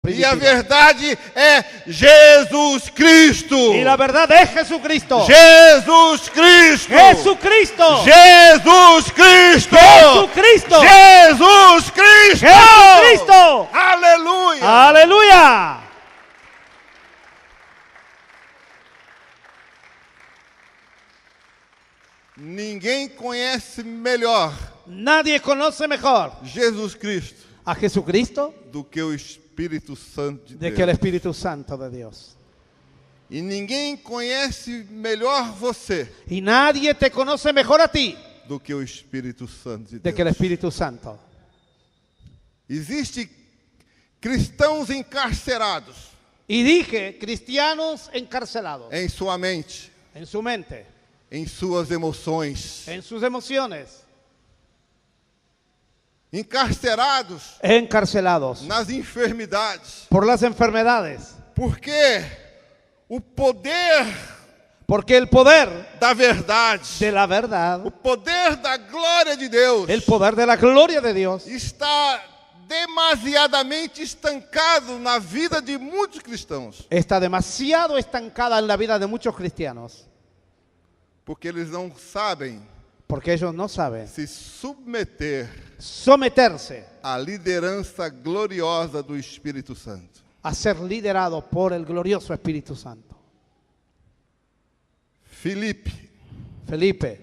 E a verdade é Jesus Cristo. Y la verdad es Jesucristo. Jesus Cristo. Jesucristo. Jesus Cristo. Jesucristo. Jesus Cristo. Jesucristo. Aleluia. Aleluya. Ninguém conhece melhor Nadie conoce mejor Jesus Cristo a Jesucristo do que o Espírito Santo de de que el Deus. Espíritu Santo de Dios. E ninguém conhece melhor você Y nadie te conoce mejor a ti do que o Espírito Santo de de que el Deus. Espíritu Santo. Existem cristãos encarcerados Y dije, cristianos encarcelados em sua mente, en su mente, em suas emoções, en sus emociones, encarcerados encarcelados nas enfermidades, por las enfermedades. porque o poder Porque el poder da verdade, de la verdad, o poder da glória de Deus el poder de la gloria de Dios, está demasiadamente estancado na vida de muitos cristãos, está demasiado estancada en la vida de muchos cristianos. porque eles não sabem Porque ellos no saben se submeter someterse à liderança gloriosa do Espírito Santo. a ser liderado por el glorioso Espíritu Santo. Felipe,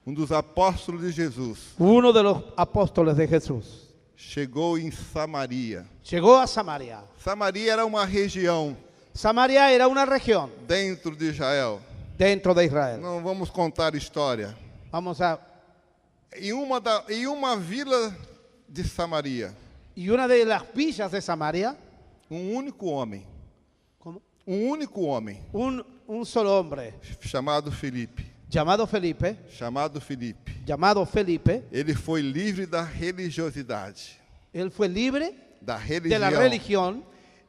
dos apóstolos de Jesus, uno de los apóstoles de Jesús, chegou em Samaria. llegó a Samaria. Samaria era uma região Samaria era una región dentro de Israel. dentro de Israel. Não vamos contar história. Vamos a... Em uma vila de Samaria, Y una de las villas de Samaria, único homem, ¿cómo? único homem, un solo hombre chamado Filipe, llamado Felipe, ele foi livre da religiosidade, él fue libre da de la religião. religión,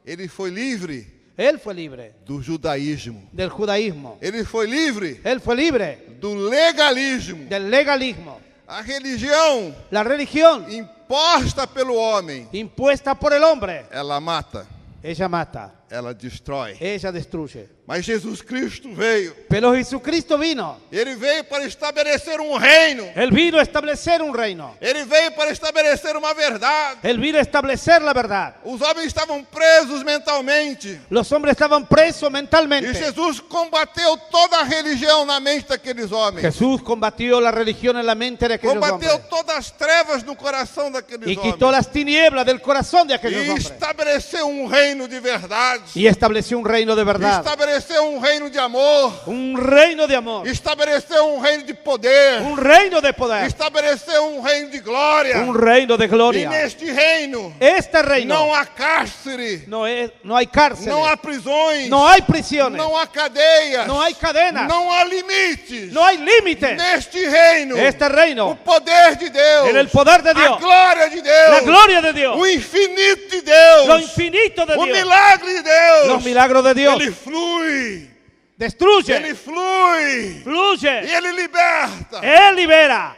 Ele foi livre él fue libre do judaísmo. del judaísmo, Ele foi livre él fue libre do legalismo. del legalismo. A religião La religión imposta pelo homem, impuesta por el hombre, ela mata, ella mata, ela destrói. ella destruye. Mas Jesus Cristo veio. Pero Jesucristo vino. Ele veio para estabelecer um reino. Él vino a establecer un reino. Ele veio para estabelecer uma verdade. Él vino a establecer la verdad. Os homens estavam presos mentalmente. Los hombres estaban presos E mentalmente. Jesus combateu toda a religião na mente daqueles homens. Jesús combatió la religión en la mente de aquellos Combateu hombres todas as trevas no coração daqueles y homens. quitó las tinieblas del corazón de aquellos E hombres estabeleceu um reino de verdade. y estableció un reino de verdad, Estabeleceu um reino de amor. un reino de amor, Estabeleceu um reino de poder. un reino de poder, Estabeleceu um reino de glória. un reino de E gloria. neste reino Este reino não há cárcere, no hay cárceles, não há prisões, no hay prisiones, não há cadeias, no hay cadenas, não há limites. no hay límites. Neste reino, Este o reino, poder de Deus, en el poder de a Dios, glória de la Deus, gloria de Dios, o infinito de Deus, lo infinito de o Dios, milagre de Deus, los milagros de Dios, ele flui, destruye, ele flui, fluye, e ele liberta. Él libera.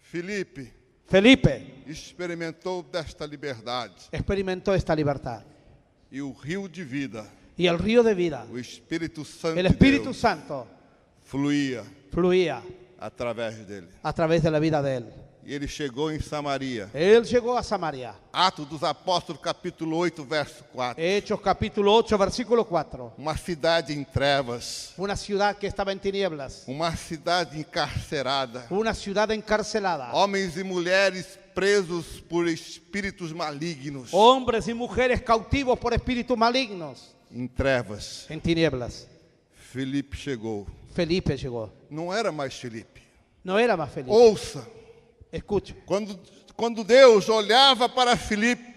Felipe Felipe experimentou desta liberdade experimentó esta libertad e o rio de vida, y el río de vida, o Espírito Santo el de Espíritu Deus, Santo, fluía fluía através dele. a través de la vida de él. E ele chegou em Samaria. Él llegó a Samaria. Atos dos Apóstolos, capítulo 8, verso 4. Hechos capítulo 8, versículo 4. Uma cidade em trevas, Una ciudad que estaba en tinieblas, uma cidade encarcerada, una ciudad encarcelada, homens e mulheres presos por espíritos malignos, hombres y mujeres cautivos por espíritus malignos, em trevas. en tinieblas. Felipe chegou. Felipe llegó. Não era mais Felipe. No era más Felipe. Ouça, Escuche, quando Deus olhava para Felipe,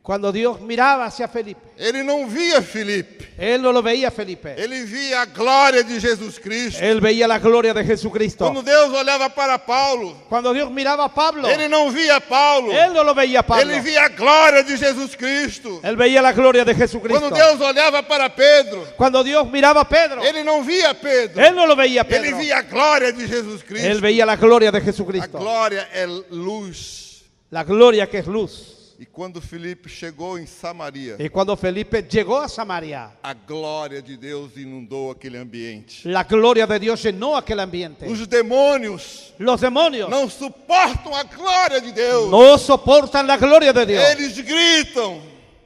cuando Dios miraba hacia Felipe, ele não via Felipe, él no lo veía a Felipe, ele via a glória de Jesus Cristo. él veía la gloria de Jesucristo. Quando Deus olhava para Paulo, Cuando Dios miraba a Pablo, ele não via Paulo, él no lo veía a Pablo, ele via a glória de Jesus Cristo. él veía la gloria de Jesucristo. Quando Deus olhava para Pedro, Cuando Dios miraba a Pedro, ele não via Pedro, él no lo veía a ele Pedro, via a glória de Jesus él Cristo. veía la gloria de A Jesucristo. glória é luz. La gloria que es luz. E quando Filipe chegou em Samaria, Y cuando Felipe llegó a Samaria, a glória de Deus inundou aquele ambiente. la gloria de Dios llenó aquel ambiente. Os demônios Los demonios não suportam a glória de Deus. no soportan la gloria de Dios. Eles gritam,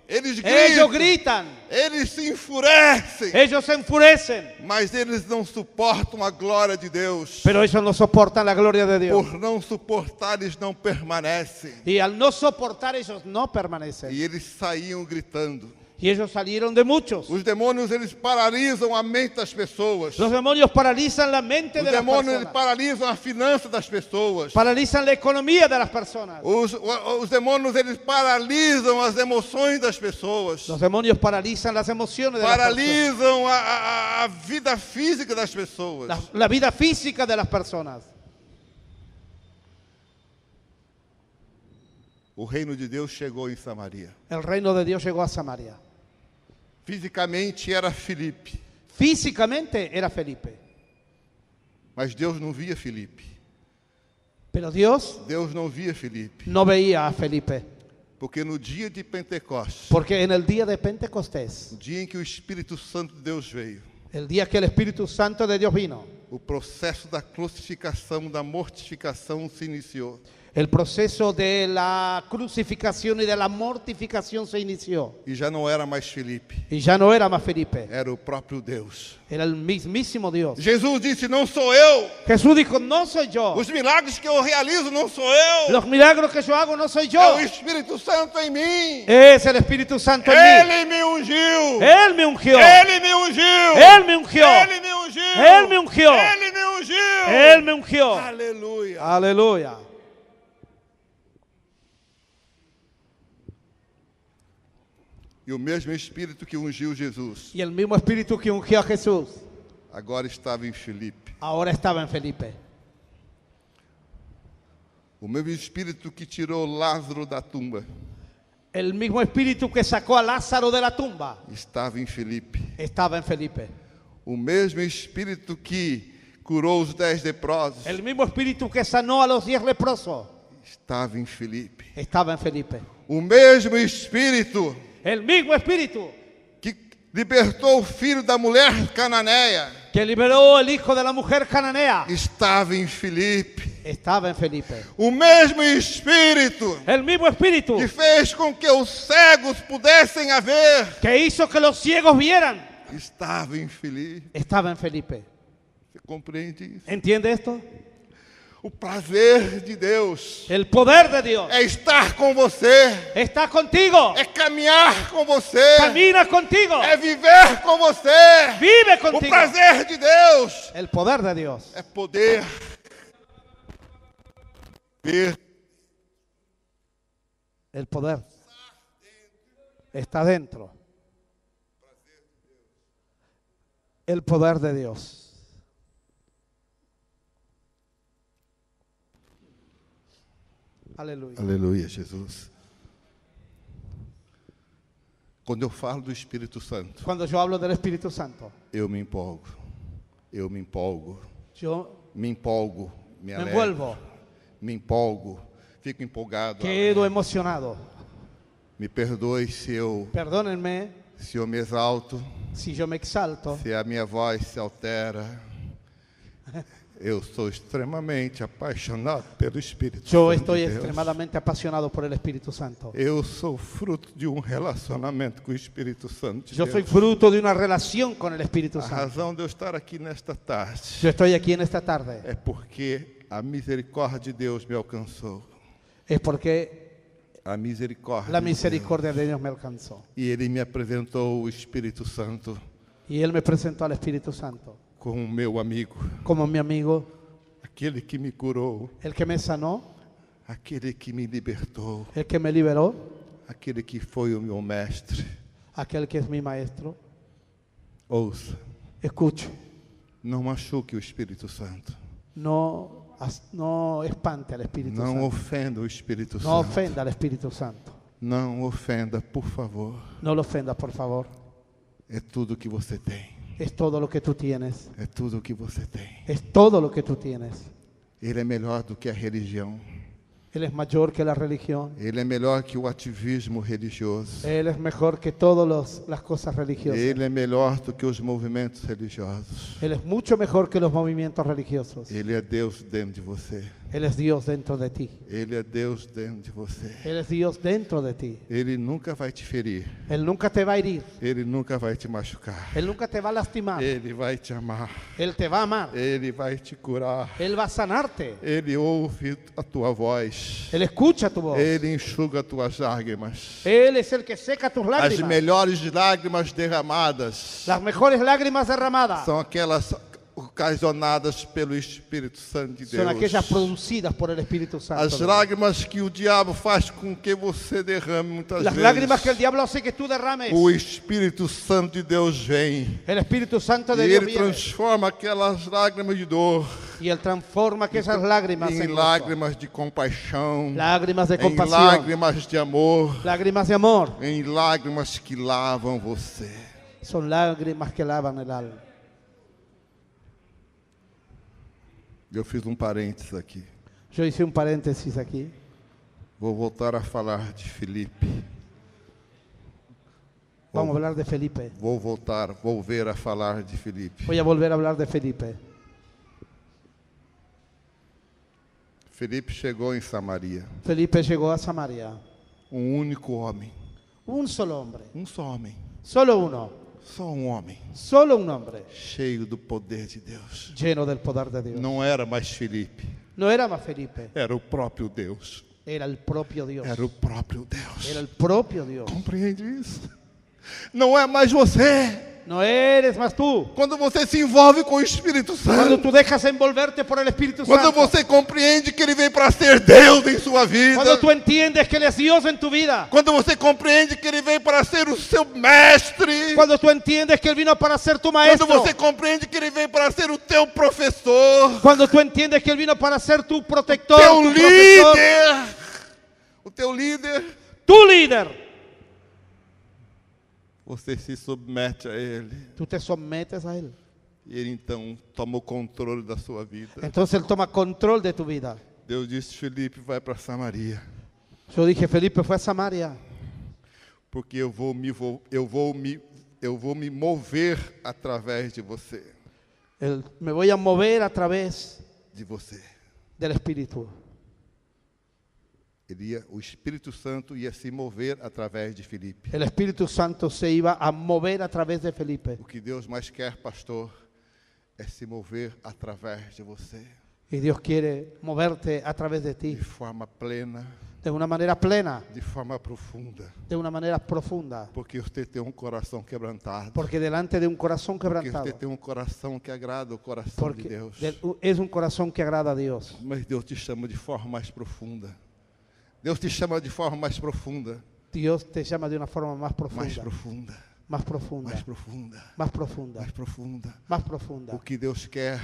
eles Ellos gritam, gritan, eles se enfurecem, ellos se enfurecen, mas eles não suportam a glória de Deus. pero ellos no soportan la gloria de Dios. Por não suportar, eles não permanecem. Y al no soportar, ellos no permanecen. E eles saíam gritando. Y ellos salieron de muchos. Os demônios, eles paralisam a mente das pessoas. Los demonios paralizan la mente Os de las demônios, eles personas. paralisam a finança das pessoas. Paralizan la economía de las personas. Os demônios, eles paralisam as emoções das pessoas. Los demonios paralizan las emociones de las personas. Paralisam a vida física das pessoas. La vida física de las personas. O reino de Deus chegou em Samaria. El reino de Dios llegó a Samaria. Fisicamente era Filipe, Físicamente era Felipe. mas Deus não via Filipe. Pero Dios Deus não via Filipe, no veía a Felipe. porque no dia de Pentecostes, Porque en el día de Pentecostés, o dia em que o Espírito Santo de Deus veio, el día que el Espíritu Santo de Dios vino, o processo da crucificação, da mortificação se iniciou. el proceso de la crucificación y de la mortificación se inició. E já não era mais Filipe, Y ya no era más Felipe, era o próprio Deus. era el mismísimo Dios. Jesus disse: não sou eu, Jesús dijo, no soy yo. os milagres que eu realizo não sou eu, Los milagros que yo hago no soy é yo. o Espírito Santo em mim. Es el Espíritu Santo en mí. Ele me ungiu, Él me ungió. Ele me ungiu, Él me ungió. Ele me ungiu, Él me ungió. Ele me ungiu. Él me ungió. Aleluia. Aleluya. E o mesmo Espírito que ungiu Jesus, Y el mismo Espíritu que ungió a Jesús agora estava em Filipe. ahora estaba en Felipe. O mesmo Espírito que tirou Lázaro da tumba El mismo Espíritu que sacó a Lázaro de la tumba estava em Filipe. estaba en Felipe. O mesmo Espírito que curou os 10 leprosos El mismo Espíritu que sanó a los 10 leprosos estava em Filipe. estaba en Felipe. O mesmo Espírito El mismo Espíritu que libertou o filho da mulher cananeia que liberó el hijo de la mujer cananea estava em Filipe. estaba en Felipe. O mesmo Espírito El mismo Espíritu que fez com que os cegos pudessem a ver que hizo que los ciegos vieran estava em Filipe. estaba en Felipe. Você compreende isso? ¿Entiende esto? O prazer de Deus El poder de Dios é estar com você, está contigo. é caminhar com você, Camina contigo. é viver com você. Vive O contigo. prazer de Deus El poder de Dios é poder ver el poder está dentro. El poder de Dios. Aleluya. Aleluia, Jesus. Quando eu falo do Espírito Santo, Cuando yo hablo del Espíritu Santo, eu me empolgo. Eu me empolgo. yo Me empolgo. Me me alegro. envuelvo, Me empolgo. Fico empolgado. quedo emocionado. Me perdoe se eu Perdónenme me exalto, si yo me exalto, se a minha voz se altera. Eu sou extremamente apaixonado pelo Espírito yo Santo estoy de Deus. extremadamente apasionado por el Espíritu Santo. Eu sou fruto de um relacionamento com o Espírito Santo de Yo soy Deus. fruto de una relación con el Espíritu A Santo. razão de eu estar aqui nesta tarde Yo estoy aquí en esta tarde. é porque a misericórdia de Deus me alcançou. Es porque A misericórdia. la de misericordia de Dios me alcanzó. Deus. E Ele me apresentou o Espírito Santo Y Él me presentó al Espíritu Santo como meu amigo, como mi amigo, aquele que me curou, el que me sanó, aquele que me libertou, el que me liberó, aquele que foi o meu mestre. aquel que es mi maestro. Ouça, Escuche, não machuque o Espírito Santo. no espante al Espíritu Não Santo. ofenda o Espírito No Santo. ofenda al Espíritu Santo. Não ofenda, por favor. No lo ofendas, por favor. É tudo que você tem. Es todo lo que tú tienes. É tudo que você tem. Es todo lo que tú tienes. Ele é melhor do que a religião. Él es mayor que la religión. Ele é melhor que o ativismo religioso. Él es mejor que todas las cosas religiosas. Ele é melhor do que os movimentos religiosos. Él es mucho mejor que los movimientos religiosos. Ele é Deus dentro de você. Él es Dios dentro de ti. Ele é Deus dentro de você. Él es Dios dentro de ti. Ele nunca vai te ferir. Él nunca te va a herir. Ele nunca vai te machucar. Él nunca te va a lastimar. Ele vai te amar. Él te va a amar. Ele vai te curar. Él va a sanarte. Ele ouve a tua voz. Él escucha tu voz. Ele enxuga tuas lágrimas. Él es el que seca tus As lágrimas. melhores lágrimas derramadas Las mejores lágrimas derramadas são aquelas ocasionadas pelo Espírito Santo de son aquellas Deus. producidas por el Espíritu Santo. As lágrimas que o diabo faz com que você derrame muitas Las lágrimas que el vezes. diablo hace que tú derrames. O Espírito Santo de Deus vem El Espíritu Santo e de Dios ele viene transforma aquelas lágrimas de dor y Él transforma aquellas lágrimas em en gozo. lágrimas de compaixão, Lágrimas de em compasión. lágrimas de amor, Lágrimas de amor. em lágrimas que lavam você. Son lágrimas que lavan el alma. Eu fiz parênteses aqui. Yo hice un paréntesis aquí. Vou voltar a falar de Filipe. Vamos a hablar de Felipe. Vou volver a falar de Filipe. Voy a volver a hablar de Felipe. Filipe chegou em Samaria. Felipe llegó a Samaria. Único homem. Un solo hombre. Só homem. Solo uno. Só homem. Solo un hombre. Cheio do poder de Deus. Lleno del poder de Dios. Não era mais Filipe. No era más Felipe. Era o próprio Deus. Era el propio Dios. Era o próprio Deus. Era el propio Dios. Compreende isso? Não é mais você. No eres más tú. Quando você se envolve com o Espírito Cuando Santo. tú dejas envolverte por el Espíritu Quando Santo. você compreende que Ele veio para ser Deus em sua vida. Cuando tú entiendes que Él es Dios en tu vida. Quando você compreende que Ele veio para ser o seu mestre. Cuando tú entiendes que Él vino para ser tu Quando maestro. você compreende que Ele veio para ser o teu professor. Cuando tú entiendes que Él vino para ser tu protector. Teu Tu profesor, líder. O teu líder. tu líder. Você se submete a Ele. Tú te sometes a Él. E Ele então toma o controle da sua vida. Entonces Él toma control de tu vida. Deus disse: Filipe, vai para Samaria. Yo dije, Felipe fue a Samaria. Porque eu vou me mover através de você. Me voy a mover a través De você. del Espíritu. O Espírito Santo ia se mover através de Filipe. El Espíritu Santo se iba a mover a través de Felipe. O que Deus mais quer, pastor, é se mover através de você. Y Dios quiere moverte a través de ti. De forma plena, De una manera plena. de forma profunda. De una manera profunda. Porque você tem coração quebrantado. Porque delante de un corazón Porque quebrantado. você tem coração que agrada o coração de Porque Deus. es un corazón que agrada a Dios. Mas Deus te chama de forma mais profunda. Deus te chama de forma mais profunda. Dios te llama de una forma más Mais profunda. profunda. Más profunda. Mais profunda. Más profunda. Mais profunda. Más profunda. O que Deus quer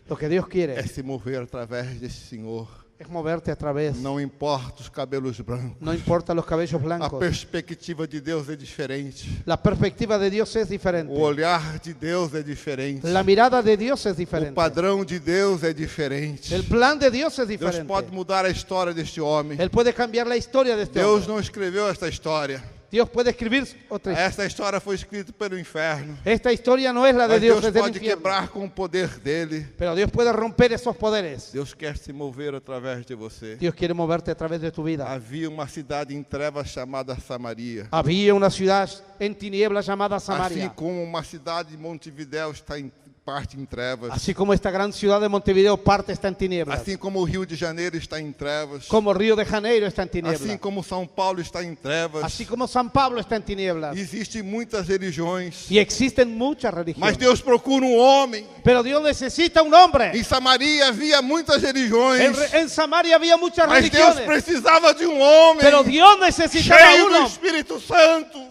Lo que Dios é quiere se mover através desse Senhor. es moverte a través. Não importa os cabelos brancos. No importa los cabellos A blancos. perspectiva de Deus é diferente. La perspectiva de Dios es diferente. O olhar de Deus é diferente. La mirada de Dios es O diferente. padrão de Deus é diferente. El plan de Dios es Deus diferente. pode mudar a história deste homem. Él puede cambiar la historia de este Deus hombre. não escreveu esta história. Dios puede escribir otra historia. Esta história foi escrita pelo inferno. Esta historia no es la de Mas Dios Deus desde el pode infierno. quebrar com o poder dele. Pero Dios puede romper esos poderes. Deus quer se mover através de você. Dios quiere moverte a través de tu vida. Havia uma cidade em trevas chamada Samaria. Había una ciudad en tinieblas llamada Assim Samaria. como uma cidade de Montevidéu está em parte em trevas. Así como esta gran ciudad de Montevideo parte está en tinieblas. Assim como o Rio de Janeiro está em trevas. Como Río de Janeiro está en tinieblas. Assim como São Paulo está em trevas. Así como San Pablo está en tinieblas. Existem muitas religiões. Y existen muchas Mas religiones. Deus procura um homem. Pero Dios necesita un hombre. Em Samaria havia muitas religiões. En Samaria había muchas Mas Deus religiones. precisava de um homem Pero Dios necesitaba cheio un do hombre Espírito Santo.